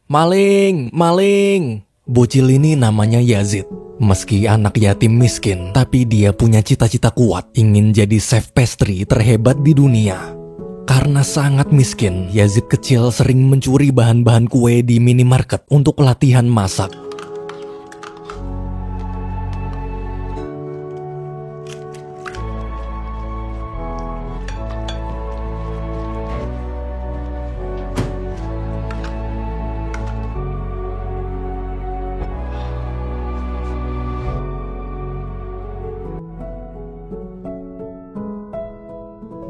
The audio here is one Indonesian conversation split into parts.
Maling, maling. Bocil ini namanya Yazid. Meski anak yatim miskin, tapi dia punya cita-cita kuat ingin jadi chef pastry terhebat di dunia. Karena sangat miskin, Yazid kecil sering mencuri bahan-bahan kue di minimarket untuk latihan masak.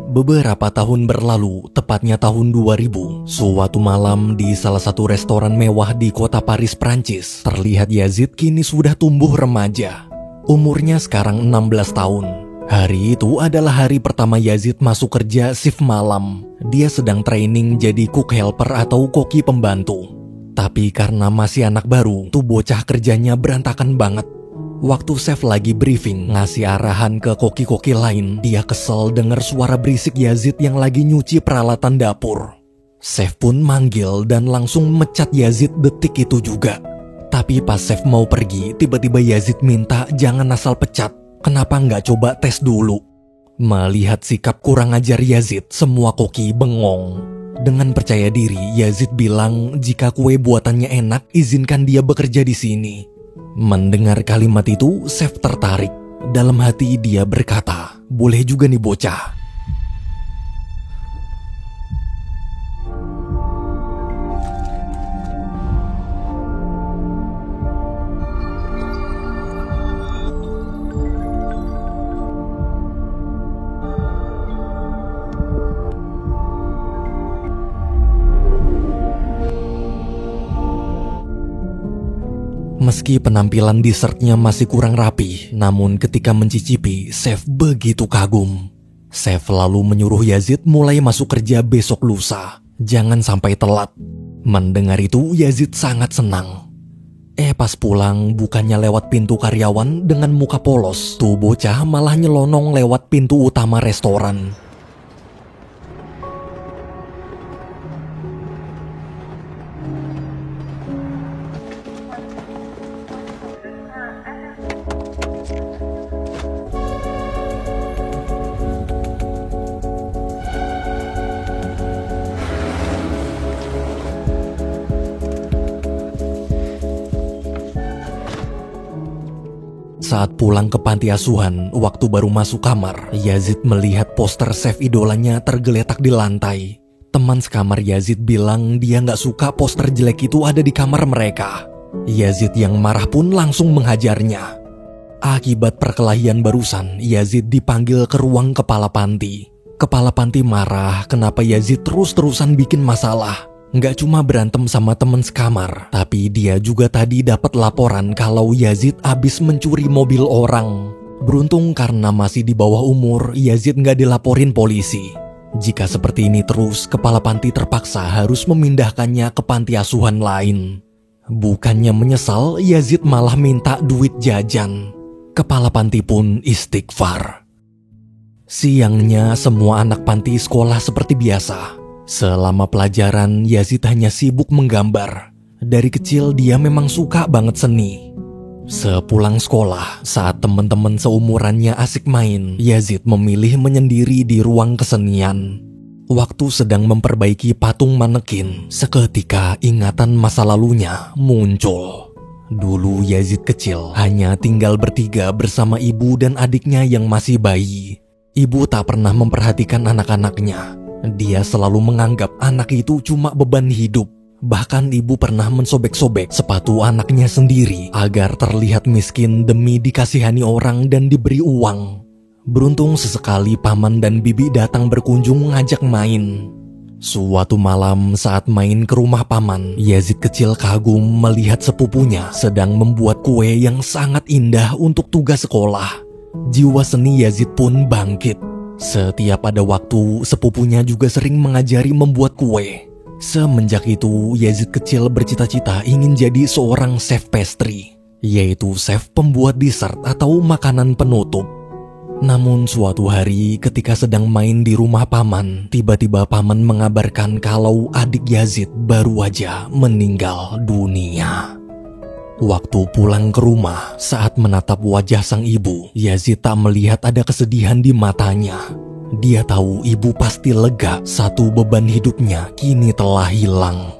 Beberapa tahun berlalu, tepatnya tahun 2000, suatu malam di salah satu restoran mewah di kota Paris, Prancis, terlihat Yazid kini sudah tumbuh remaja. Umurnya sekarang 16 tahun. Hari itu adalah hari pertama Yazid masuk kerja shift malam. Dia sedang training jadi cook helper atau koki pembantu. Tapi karena masih anak baru, tuh bocah kerjanya berantakan banget. Waktu chef lagi briefing ngasih arahan ke koki-koki lain, dia kesel dengar suara berisik Yazid yang lagi nyuci peralatan dapur. Chef pun manggil dan langsung mecat Yazid detik itu juga. Tapi pas chef mau pergi, tiba-tiba Yazid minta jangan asal pecat. Kenapa nggak coba tes dulu? Melihat sikap kurang ajar Yazid, semua koki bengong. Dengan percaya diri, Yazid bilang jika kue buatannya enak, izinkan dia bekerja di sini. Mendengar kalimat itu, chef tertarik. Dalam hati dia berkata, boleh juga nih bocah. Meski penampilan dessertnya masih kurang rapi, namun ketika mencicipi, chef begitu kagum. Chef lalu menyuruh Yazid mulai masuk kerja besok lusa. Jangan sampai telat. Mendengar itu, Yazid sangat senang. Pas pulang, bukannya lewat pintu karyawan dengan muka polos, tuh bocah malah nyelonong lewat pintu utama restoran. Saat pulang ke panti asuhan, waktu baru masuk kamar, Yazid melihat poster chef idolanya tergeletak di lantai. Teman sekamar Yazid bilang dia nggak suka poster jelek itu ada di kamar mereka. Yazid yang marah pun langsung menghajarnya. Akibat perkelahian barusan, Yazid dipanggil ke ruang kepala panti. Kepala panti marah kenapa Yazid terus-terusan bikin masalah. Nggak cuma berantem sama temen sekamar, tapi dia juga tadi dapat laporan kalau Yazid abis mencuri mobil orang. Beruntung karena masih di bawah umur, Yazid nggak dilaporin polisi. Jika seperti ini terus, kepala panti terpaksa harus memindahkannya ke panti asuhan lain. Bukannya menyesal, Yazid malah minta duit jajan. Kepala panti pun istighfar. Siangnya, semua anak panti sekolah seperti biasa. Selama pelajaran, Yazid hanya sibuk menggambar. Dari kecil dia memang suka banget seni. Sepulang sekolah, saat teman-teman seumurannya asik main, Yazid memilih menyendiri di ruang kesenian. Waktu sedang memperbaiki patung manekin, seketika ingatan masa lalunya muncul. Dulu Yazid kecil hanya tinggal bertiga bersama ibu dan adiknya yang masih bayi. Ibu tak pernah memperhatikan anak-anaknya. Dia selalu menganggap anak itu cuma beban hidup. Bahkan ibu pernah mensobek-sobek sepatu anaknya sendiri agar terlihat miskin demi dikasihani orang dan diberi uang. Beruntung sesekali paman dan bibi datang berkunjung ngajak main. Suatu malam saat main ke rumah paman, Yazid kecil kagum melihat sepupunya sedang membuat kue yang sangat indah untuk tugas sekolah. Jiwa seni Yazid pun bangkit. Setiap ada waktu, sepupunya juga sering mengajari membuat kue. Semenjak itu, Yazid kecil bercita-cita ingin jadi seorang chef pastry, yaitu chef pembuat dessert atau makanan penutup. Namun suatu hari ketika sedang main di rumah paman, tiba-tiba paman mengabarkan kalau adik Yazid baru aja meninggal dunia. Waktu pulang ke rumah, saat menatap wajah sang ibu, Yazid tak melihat ada kesedihan di matanya. Dia tahu ibu pasti lega, satu beban hidupnya kini telah hilang.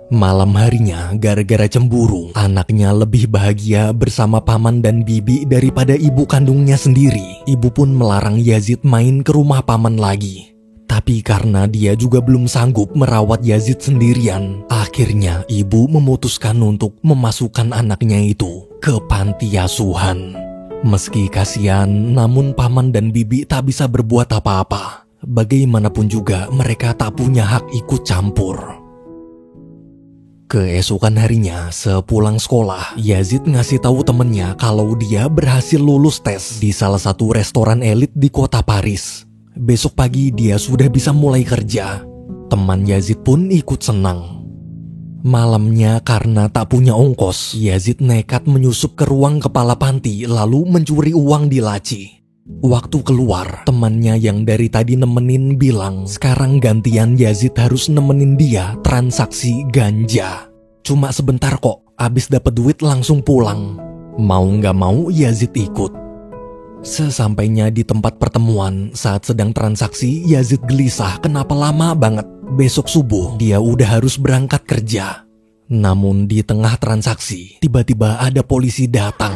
Malam harinya, gara-gara cemburu, anaknya lebih bahagia bersama paman dan bibi daripada ibu kandungnya sendiri. Ibu pun melarang Yazid main ke rumah paman lagi. Tapi karena dia juga belum sanggup merawat Yazid sendirian, akhirnya ibu memutuskan untuk memasukkan anaknya itu ke panti asuhan. Meski kasihan, namun paman dan bibi tak bisa berbuat apa-apa. Bagaimanapun juga mereka tak punya hak ikut campur. Keesokan harinya, sepulang sekolah, Yazid ngasih tahu temennya kalau dia berhasil lulus tes di salah satu restoran elit di kota Paris. Besok pagi dia sudah bisa mulai kerja. Teman Yazid pun ikut senang. Malamnya karena tak punya ongkos, Yazid nekat menyusup ke ruang kepala panti lalu mencuri uang di laci. Waktu keluar, temannya yang dari tadi nemenin bilang sekarang gantian Yazid harus nemenin dia transaksi ganja. Cuma sebentar kok, abis dapet duit langsung pulang. Mau gak mau Yazid ikut. Sesampainya di tempat pertemuan, saat sedang transaksi, Yazid gelisah kenapa lama banget. Besok subuh dia udah harus berangkat kerja. Namun di tengah transaksi, tiba-tiba ada polisi datang.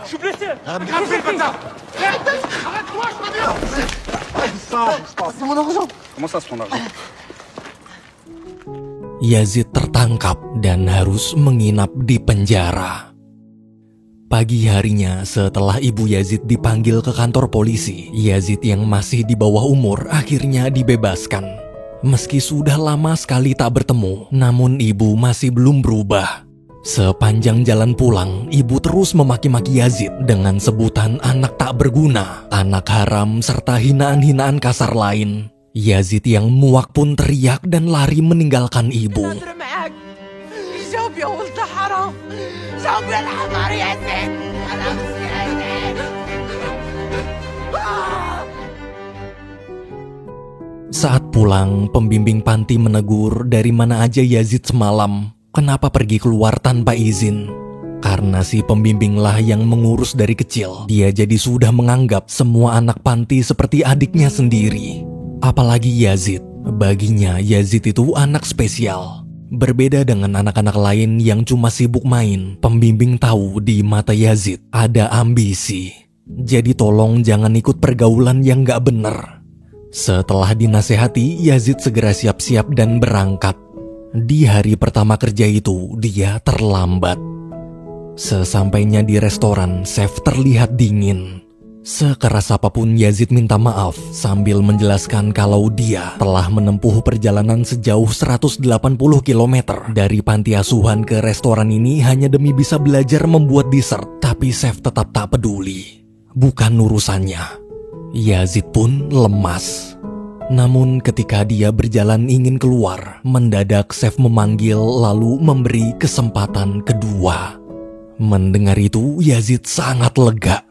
Je suis blessé. Arrête-toi, je peux dire. C'est mon argent. Comment ça, c'est ton argent? Yazid tertangkap dan harus menginap di penjara. Pagi harinya setelah ibu Yazid dipanggil ke kantor polisi, Yazid yang masih di bawah umur akhirnya dibebaskan. Meski sudah lama sekali tak bertemu, namun ibu masih belum berubah. Sepanjang jalan pulang, ibu terus memaki-maki Yazid dengan sebutan anak tak berguna, anak haram, serta hinaan-hinaan kasar lain. Yazid yang muak pun teriak dan lari meninggalkan ibu. Saat pulang, pembimbing panti menegur dari mana aja Yazid semalam. Kenapa pergi keluar tanpa izin? Karena si pembimbinglah yang mengurus dari kecil. Dia jadi sudah menganggap semua anak panti seperti adiknya sendiri. Apalagi Yazid. Baginya Yazid itu anak spesial. Berbeda dengan anak-anak lain yang cuma sibuk main, pembimbing tahu di mata Yazid ada ambisi. Jadi tolong jangan ikut pergaulan yang gak bener. Setelah dinasehati, Yazid segera siap-siap dan berangkat. Di hari pertama kerja itu, dia terlambat. Sesampainya di restoran, chef terlihat dingin. Sekeras apapun Yazid minta maaf sambil menjelaskan kalau dia telah menempuh perjalanan sejauh 180 km dari panti asuhan ke restoran ini hanya demi bisa belajar membuat dessert. Tapi chef tetap tak peduli. Bukan urusannya. Yazid pun lemas. Namun ketika dia berjalan ingin keluar, mendadak chef memanggil lalu memberi kesempatan kedua. Mendengar itu, Yazid sangat lega.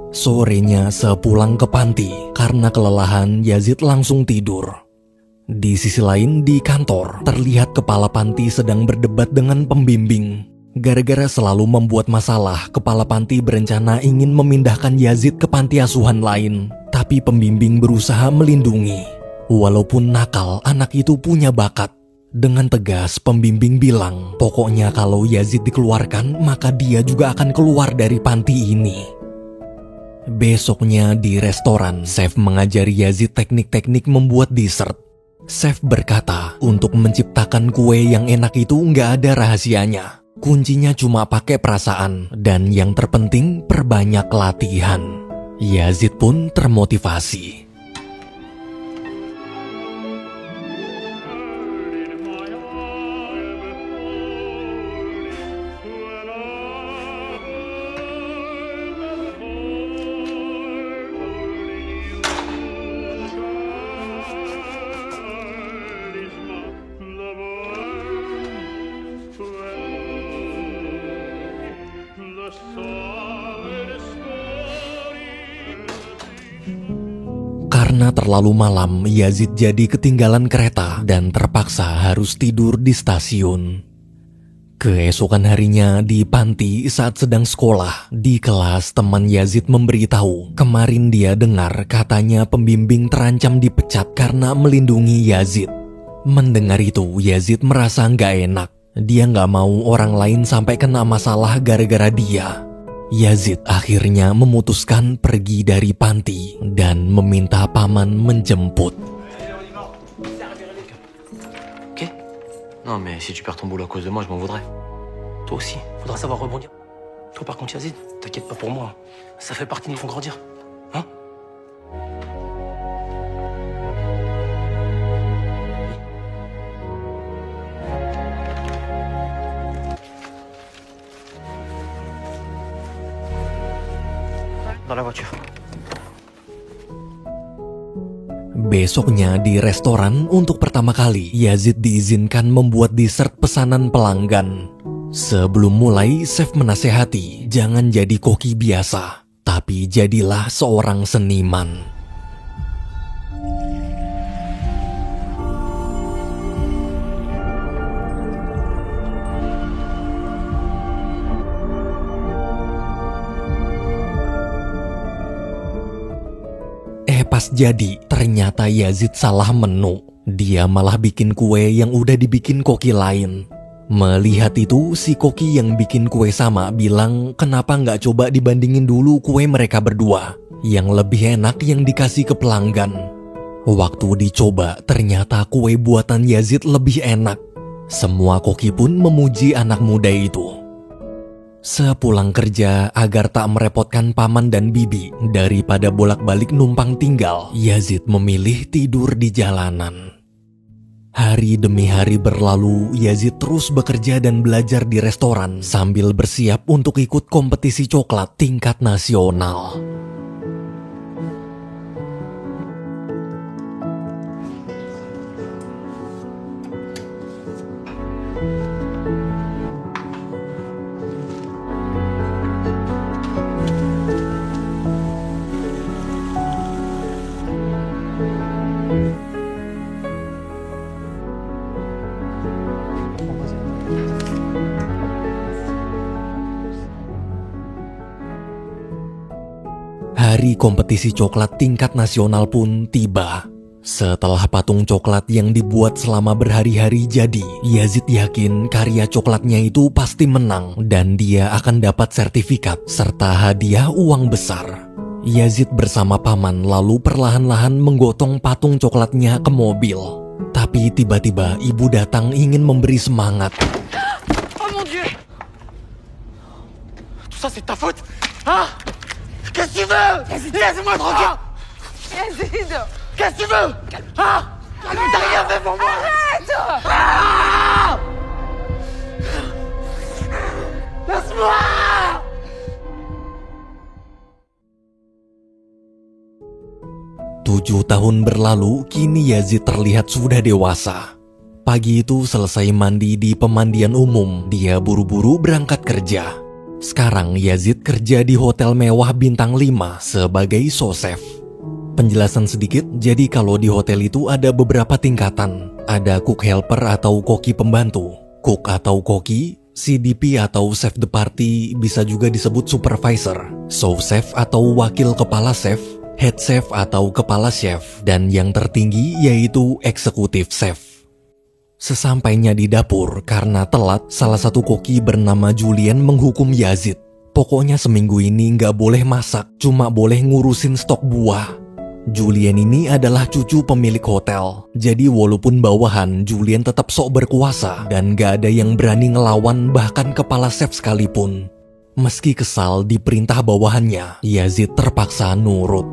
Sorenya sepulang ke panti, karena kelelahan Yazid langsung tidur. Di sisi lain di kantor, terlihat kepala panti sedang berdebat dengan pembimbing. Gara-gara selalu membuat masalah, kepala panti berencana ingin memindahkan Yazid ke panti asuhan lain. Tapi pembimbing berusaha melindungi. Walaupun nakal, anak itu punya bakat. Dengan tegas, pembimbing bilang, pokoknya kalau Yazid dikeluarkan, maka dia juga akan keluar dari panti ini. Besoknya di restoran, chef mengajari Yazid teknik-teknik membuat dessert. Chef berkata, untuk menciptakan kue yang enak itu nggak ada rahasianya. Kuncinya cuma pakai perasaan, dan yang terpenting perbanyak latihan. Yazid pun termotivasi. Karena terlalu malam, Yazid jadi ketinggalan kereta dan terpaksa harus tidur di stasiun. Keesokan harinya di panti saat sedang sekolah, di kelas teman Yazid memberitahu kemarin dia dengar katanya pembimbing terancam dipecat karena melindungi Yazid. Mendengar itu, Yazid merasa nggak enak. Dia nggak mau orang lain sampai kena masalah gara-gara dia. Yazid akhirnya memutuskan pergi dari panti dan meminta paman menjemput. Non mais si tu perds ton boulot à cause de moi, je m'en voudrais. Toi aussi, faudra savoir rebondir. Toi par contre Yazid, t'inquiète pas pour moi. Ça fait partie de nous font grandir. Hein? Dans la voiture. Besoknya di restoran untuk pertama kali, Yazid diizinkan membuat dessert pesanan pelanggan. Sebelum mulai, chef menasehati, jangan jadi koki biasa, tapi jadilah seorang seniman. Pas jadi, ternyata Yazid salah menu. Dia malah bikin kue yang udah dibikin koki lain. Melihat itu, si koki yang bikin kue sama bilang, kenapa nggak coba dibandingin dulu kue mereka berdua. Yang lebih enak yang dikasih ke pelanggan. Waktu dicoba, ternyata kue buatan Yazid lebih enak. Semua koki pun memuji anak muda itu. Sepulang kerja, agar tak merepotkan paman dan bibi, daripada bolak-balik numpang tinggal, Yazid memilih tidur di jalanan. Hari demi hari berlalu, Yazid terus bekerja dan belajar di restoran sambil bersiap untuk ikut kompetisi coklat tingkat nasional. Hari kompetisi coklat tingkat nasional pun tiba. Setelah patung coklat yang dibuat selama berhari-hari jadi, Yazid yakin karya coklatnya itu pasti menang dan dia akan dapat sertifikat serta hadiah uang besar. Yazid bersama paman lalu perlahan-lahan menggotong patung coklatnya ke mobil. Tapi tiba-tiba ibu datang ingin memberi semangat. Oh mon Dieu! Tout ça c'est ta faute? Hein? Qu'est-ce que tu veux? Laisse-moi tranquille! Yazid! Qu'est-ce que tu veux? Hein? T'as rien fait pour moi! Arrête! Ah! Laisse-moi! 7 tahun berlalu, kini Yazid terlihat sudah dewasa. Pagi itu selesai mandi di pemandian umum, dia buru-buru berangkat kerja. Sekarang Yazid kerja di hotel mewah bintang 5 sebagai sous-chef. Penjelasan sedikit, jadi kalau di hotel itu ada beberapa tingkatan. Ada cook helper atau koki pembantu, cook atau koki, CDP atau chef de party, bisa juga disebut supervisor, sous-chef atau wakil kepala chef, head chef atau kepala chef, dan yang tertinggi yaitu eksekutif chef. Sesampainya di dapur, karena telat, salah satu koki bernama Julian menghukum Yazid. Pokoknya seminggu ini nggak boleh masak, cuma boleh ngurusin stok buah. Julian ini adalah cucu pemilik hotel. Jadi walaupun bawahan, Julian tetap sok berkuasa dan nggak ada yang berani ngelawan bahkan kepala chef sekalipun. Meski kesal diperintah bawahannya, Yazid terpaksa nurut.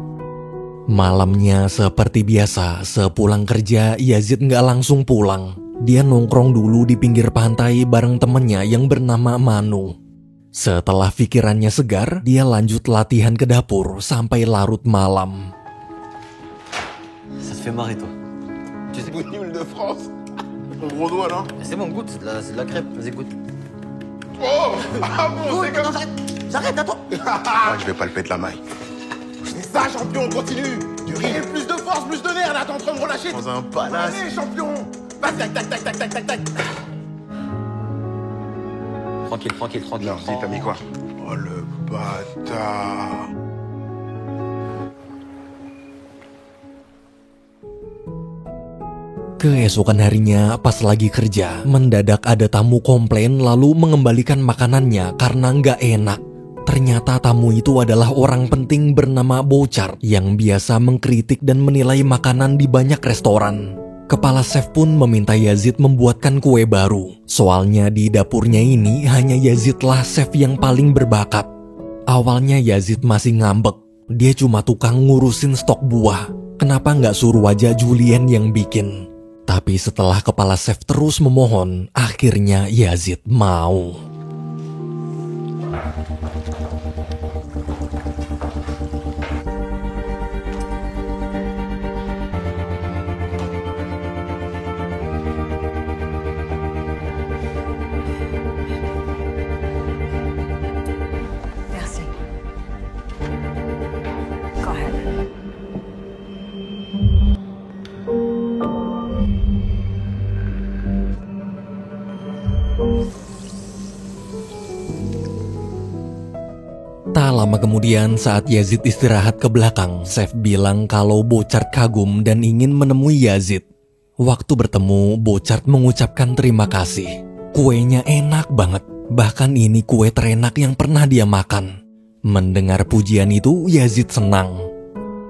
Malamnya seperti biasa, sepulang kerja Yazid nggak langsung pulang. Dia nongkrong dulu di pinggir pantai bareng temennya yang bernama Manu. Setelah pikirannya segar, dia lanjut latihan ke dapur sampai larut malam. Ça te fait marrer toi. Tu sais Oui, huile de France. Mon gros doigt là. C'est bon, goûte, c'est de la crêpe, vas-y goûte. Oh, ah bon, c'est comme ça. J'arrête, attends. Je vais palper de la maille. C'est ça, champion, continue. de rire. Plus de force, plus de nerfs, là, t'es en train de me relâcher. Dans un palace. Allez, champion. Tac, tac, tac, tac, tac, tac, tac, tac. Tranquille. Alors, dis, t'as mis quoi? Oh, le bâtard. Keesokan harinya pas lagi kerja, mendadak ada tamu komplain lalu mengembalikan makanannya karena nggak enak. Ternyata tamu itu adalah orang penting bernama Bouchard yang biasa mengkritik dan menilai makanan di banyak restoran. Kepala chef pun meminta Yazid membuatkan kue baru. Soalnya di dapurnya ini hanya Yazidlah chef yang paling berbakat. Awalnya Yazid masih ngambek. Dia cuma tukang ngurusin stok buah. Kenapa nggak suruh aja Julien yang bikin? Tapi setelah kepala chef terus memohon, akhirnya Yazid mau. Merci. Go ahead. Tak lama kemudian saat Yazid istirahat ke belakang, chef bilang kalau Bouchard kagum dan ingin menemui Yazid. Waktu bertemu, Bouchard mengucapkan terima kasih. Kuenya enak banget, bahkan ini kue terenak yang pernah dia makan. Mendengar pujian itu, Yazid senang.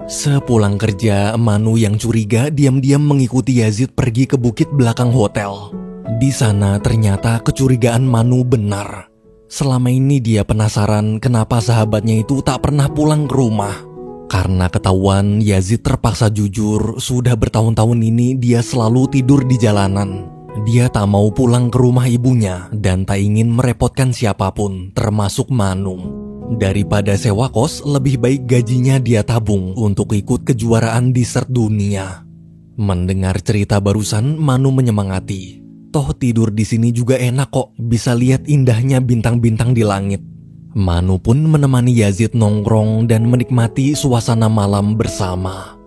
Sepulang kerja, Manu yang curiga diam-diam mengikuti Yazid pergi ke bukit belakang hotel. Di sana ternyata kecurigaan Manu benar. Selama ini dia penasaran kenapa sahabatnya itu tak pernah pulang ke rumah. Karena ketahuan Yazid terpaksa jujur, sudah bertahun-tahun ini dia selalu tidur di jalanan. Dia tak mau pulang ke rumah ibunya dan tak ingin merepotkan siapapun, termasuk Manu. Daripada sewa kos, lebih baik gajinya dia tabung untuk ikut kejuaraan dessert dunia. Mendengar cerita barusan, Manu menyemangati. Toh tidur di sini juga enak kok, bisa lihat indahnya bintang-bintang di langit. Manu pun menemani Yazid nongkrong dan menikmati suasana malam bersama.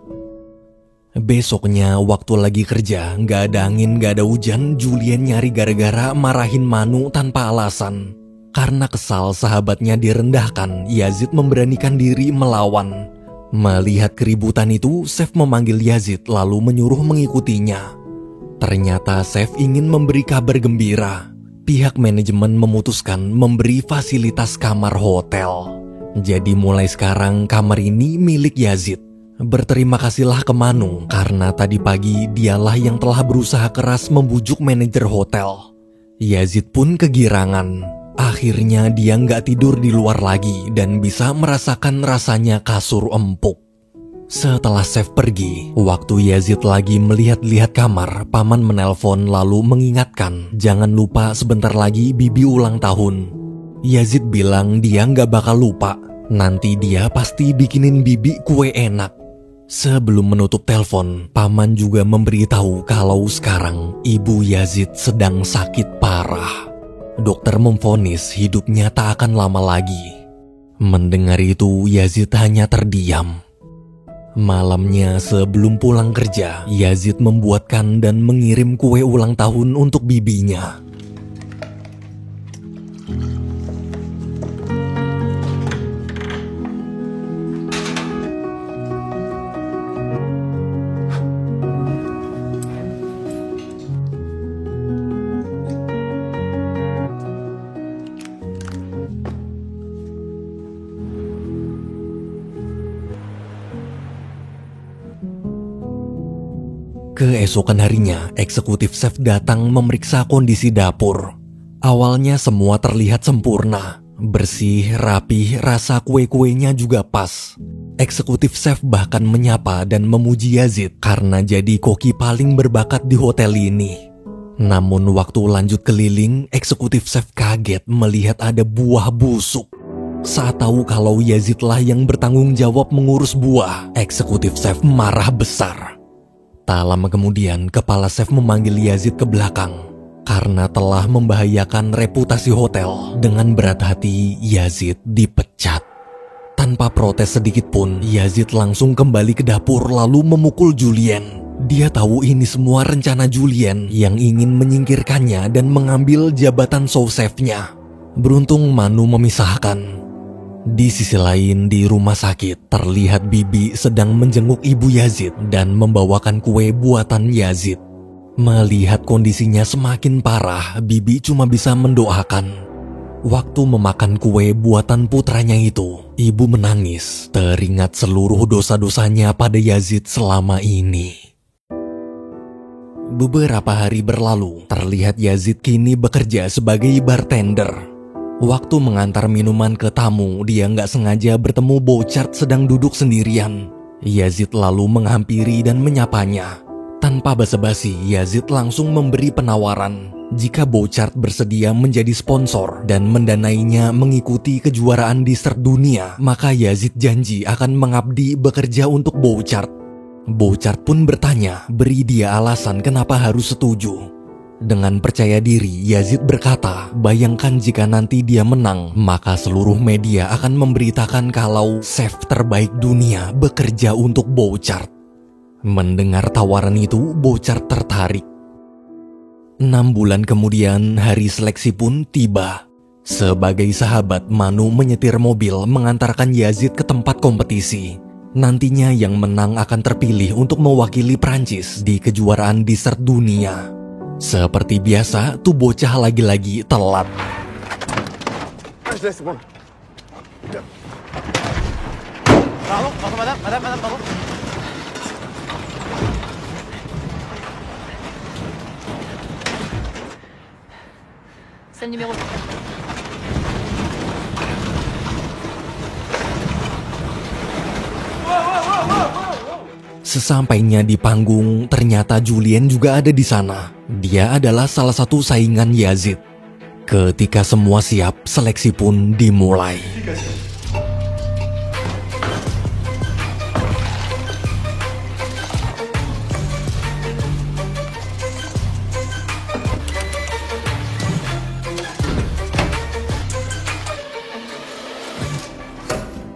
Besoknya waktu lagi kerja, gak ada angin, gak ada hujan, Julien nyari gara-gara marahin Manu tanpa alasan. Karena kesal sahabatnya direndahkan, Yazid memberanikan diri melawan. Melihat keributan itu, chef memanggil Yazid lalu menyuruh mengikutinya. Ternyata chef ingin memberi kabar gembira. Pihak manajemen memutuskan memberi fasilitas kamar hotel. Jadi mulai sekarang kamar ini milik Yazid. Berterima kasihlah ke Manu karena tadi pagi dialah yang telah berusaha keras membujuk manajer hotel. Yazid pun kegirangan. Akhirnya dia nggak tidur di luar lagi dan bisa merasakan rasanya kasur empuk. Setelah chef pergi, waktu Yazid lagi melihat-lihat kamar, paman menelpon lalu mengingatkan jangan lupa sebentar lagi Bibi ulang tahun. Yazid bilang dia nggak bakal lupa, nanti dia pasti bikinin Bibi kue enak. Sebelum menutup telepon, paman juga memberitahu kalau sekarang ibu Yazid sedang sakit parah. Dokter memvonis hidupnya tak akan lama lagi. Mendengar itu, Yazid hanya terdiam. Malamnya sebelum pulang kerja, Yazid membuatkan dan mengirim kue ulang tahun untuk bibinya. Keesokan harinya, eksekutif chef datang memeriksa kondisi dapur. Awalnya semua terlihat sempurna, bersih, rapih, rasa kue-kuenya juga pas. Eksekutif chef bahkan menyapa dan memuji Yazid karena jadi koki paling berbakat di hotel ini. Namun waktu lanjut keliling, eksekutif chef kaget melihat ada buah busuk. Saat tahu kalau Yazidlah yang bertanggung jawab mengurus buah, eksekutif chef marah besar. Tak lama kemudian, kepala chef memanggil Yazid ke belakang. Karena telah membahayakan reputasi hotel, dengan berat hati Yazid dipecat. Tanpa protes sedikit pun, Yazid langsung kembali ke dapur lalu memukul Julien. Dia tahu ini semua rencana Julien yang ingin menyingkirkannya dan mengambil jabatan sous-chefnya. Beruntung Manu memisahkan. Di sisi lain, di rumah sakit, terlihat Bibi sedang menjenguk ibu Yazid dan membawakan kue buatan Yazid. Melihat kondisinya semakin parah, Bibi cuma bisa mendoakan. Waktu memakan kue buatan putranya itu, ibu menangis, teringat seluruh dosa-dosanya pada Yazid selama ini. Beberapa hari berlalu, terlihat Yazid kini bekerja sebagai bartender. Waktu mengantar minuman ke tamu, dia nggak sengaja bertemu Bouchard sedang duduk sendirian. Yazid lalu menghampiri dan menyapanya. Tanpa basa-basi, Yazid langsung memberi penawaran jika Bouchard bersedia menjadi sponsor dan mendanainya mengikuti kejuaraan dessert dunia, maka Yazid janji akan mengabdi bekerja untuk Bouchard. Bouchard pun bertanya, beri dia alasan kenapa harus setuju. Dengan percaya diri, Yazid berkata, bayangkan jika nanti dia menang, maka seluruh media akan memberitakan kalau chef terbaik dunia bekerja untuk Bouchard. Mendengar tawaran itu, Bouchard tertarik. 6 bulan kemudian, hari seleksi pun tiba. Sebagai sahabat, Manu menyetir mobil mengantarkan Yazid ke tempat kompetisi. Nantinya yang menang akan terpilih untuk mewakili Prancis di kejuaraan dessert dunia. Seperti biasa, tuh bocah lagi-lagi telat. Pardon. C'est le numéro. Sesampainya di panggung, ternyata Julien juga ada di sana. Dia adalah salah satu saingan Yazid. Ketika semua siap, seleksi pun dimulai.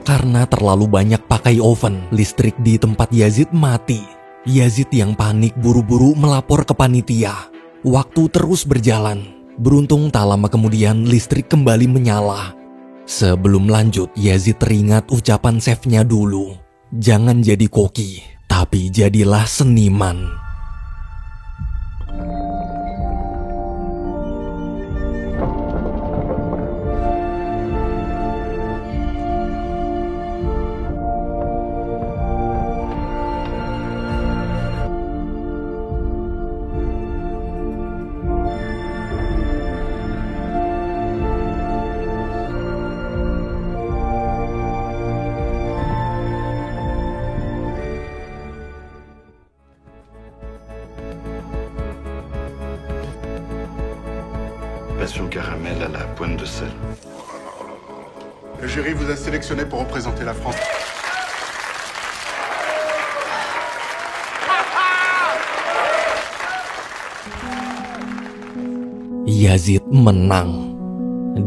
Karena terlalu banyak pakai oven, listrik di tempat Yazid mati. Yazid yang panik buru-buru melapor ke panitia. Waktu terus berjalan. Beruntung tak lama kemudian listrik kembali menyala. Sebelum lanjut, Yazid teringat ucapan chefnya dulu. Jangan jadi koki, tapi jadilah seniman. Passion caramel à la pointe de sel. Le jury vous a sélectionné pour représenter la France. Yazid menang.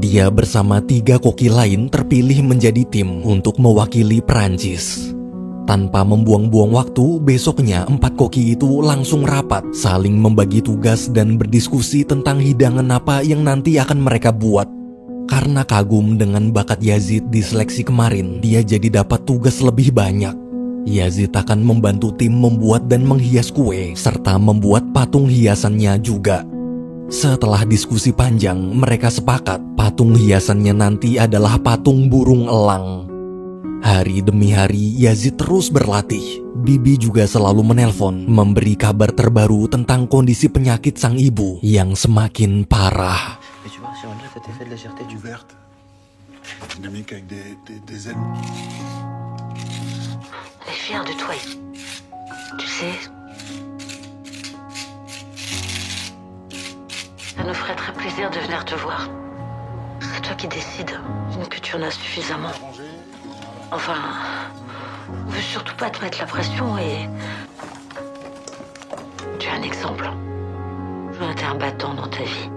Dia bersama 3 koki lain terpilih menjadi tim untuk mewakili Prancis. Tanpa membuang-buang waktu, besoknya 4 koki itu langsung rapat, saling membagi tugas dan berdiskusi tentang hidangan apa yang nanti akan mereka buat. Karena kagum dengan bakat Yazid di seleksi kemarin, dia jadi dapat tugas lebih banyak. Yazid akan membantu tim membuat dan menghias kue, serta membuat patung hiasannya juga. Setelah diskusi panjang, mereka sepakat patung hiasannya nanti adalah patung burung elang. Hari demi hari, Yazid terus berlatih. Bibi juga selalu menelpon, memberi kabar terbaru tentang kondisi penyakit sang ibu yang semakin parah. Elle est fière de toi. Tu sais, ça nous ferait très plaisir de venir te voir. C'est toi qui décides, que tu en as suffisamment. Enfin, on veut surtout pas te mettre la pression et... Tu es un exemple. Tu as été un battant dans ta vie.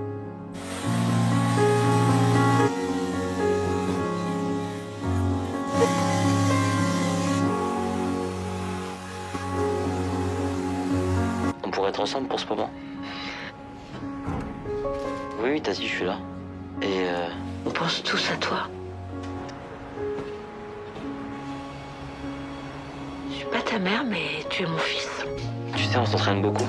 être ensemble pour ce moment? Oui, t'as dit, je suis là. Et On pense tous à toi. Je suis pas ta mère, mais tu es mon fils. tu sais, on s'entraîne beaucoup.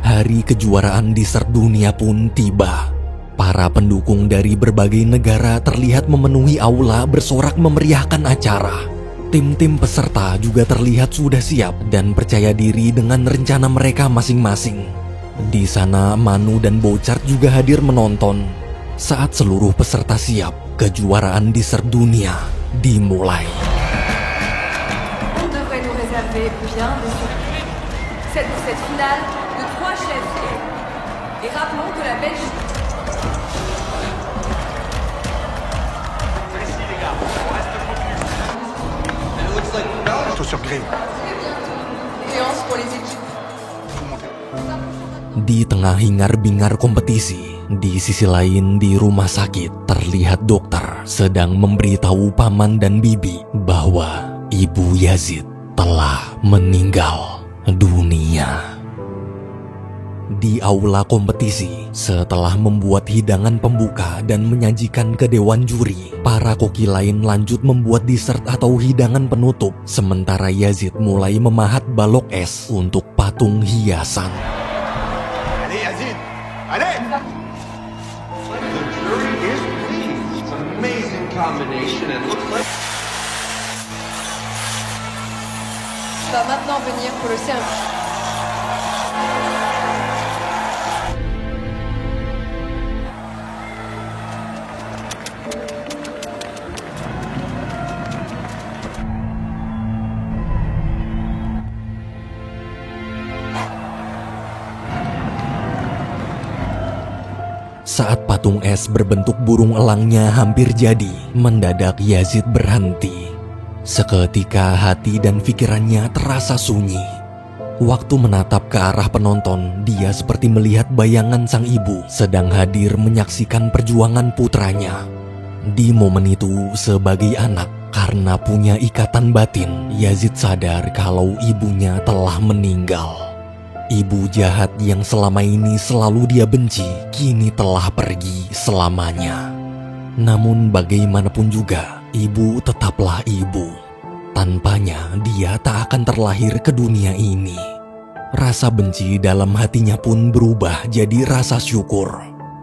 Hari kejuaraan dessert dunia pun tiba. Para pendukung dari berbagai negara terlihat memenuhi aula bersorak memeriahkan acara. Tim-tim peserta juga terlihat sudah siap dan percaya diri dengan rencana mereka masing-masing. Di sana Manu dan Bouchard juga hadir menonton. Saat seluruh peserta siap, kejuaraan dessert dunia dimulai. On devrait nous réserver bien des surprises. Cette finale de 3 chefs. Et rappelons que la Belgique... Sur grille. Séance pour les équipes. Di tengah hingar-bingar kompetisi, di sisi lain di rumah sakit terlihat dokter sedang memberitahu paman dan bibi bahwa ibu Yazid telah meninggal dunia. Di aula kompetisi, setelah membuat hidangan pembuka dan menyajikan ke dewan juri, para koki lain lanjut membuat dessert atau hidangan penutup, sementara Yazid mulai memahat balok es untuk patung hiasan. Allez, Yazid! Allez! The jury is pleased. Amazing combination and looks like... Va maintenant venir pour le service. Saat patung es berbentuk burung elangnya hampir jadi, mendadak Yazid berhenti. Seketika hati dan pikirannya terasa sunyi. Waktu menatap ke arah penonton, dia seperti melihat bayangan sang ibu sedang hadir menyaksikan perjuangan putranya. Di momen itu, sebagai anak, karena punya ikatan batin, Yazid sadar kalau ibunya telah meninggal. Ibu jahat yang selama ini selalu dia benci, kini telah pergi selamanya. Namun bagaimanapun juga, ibu tetaplah ibu. Tanpanya, dia tak akan terlahir ke dunia ini. Rasa benci dalam hatinya pun berubah jadi rasa syukur.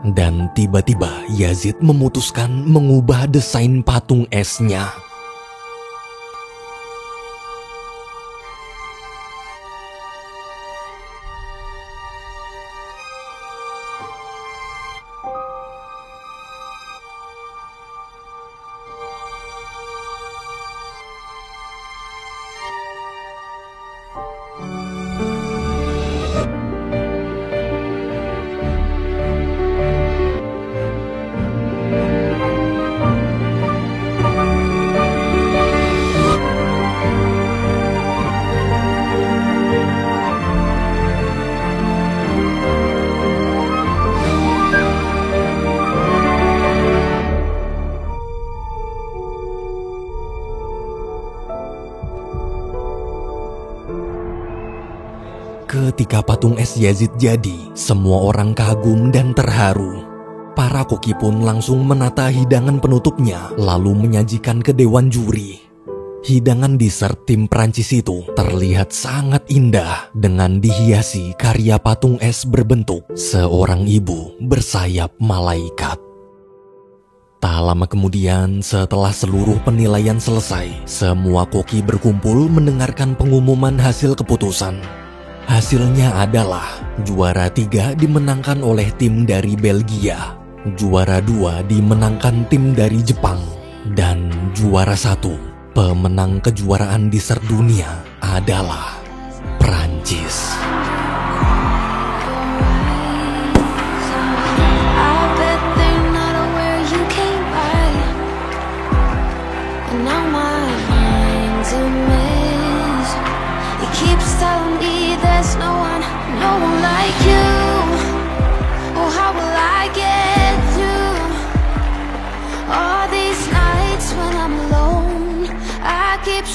Dan tiba-tiba Yazid memutuskan mengubah desain patung esnya. Ketika patung es Yazid jadi, semua orang kagum dan terharu. Para koki pun langsung menata hidangan penutupnya, lalu menyajikan ke dewan juri. Hidangan dessert tim Prancis itu terlihat sangat indah dengan dihiasi karya patung es berbentuk seorang ibu bersayap malaikat. Tak lama kemudian, setelah seluruh penilaian selesai, semua koki berkumpul mendengarkan pengumuman hasil keputusan. Hasilnya adalah juara 3 dimenangkan oleh tim dari Belgia, juara 2 dimenangkan tim dari Jepang, dan juara 1, pemenang kejuaraan dessert dunia adalah Prancis.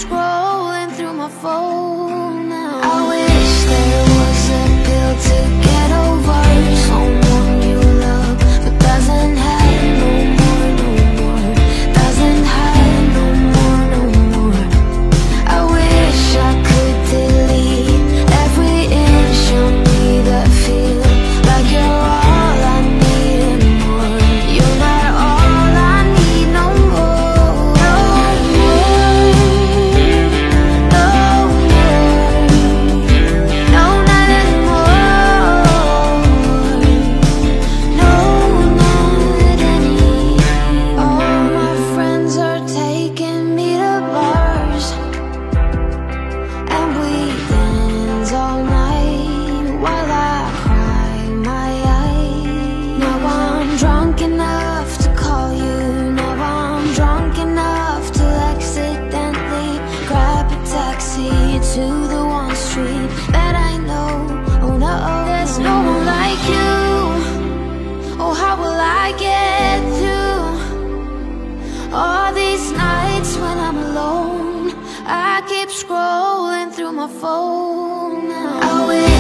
scrolling through my phone now. I wish there was a pill to get over someone you love, but doesn't have no more, doesn't have no more. I wish I could delete every inch of me that feel like you're all I need and more. You're not all I need no more. No more. No more. No, not anymore. No, not any. All my friends are taking me to bars, and we dance all night while I cry my eyes. Now I'm drunk enough to call you. Now I'm drunk enough to accidentally grab a taxi to the one street that I know. Oh no, there's no one like you. Oh, how will I get through all these nights when I'm alone? I keep scrolling through my phone now. I wish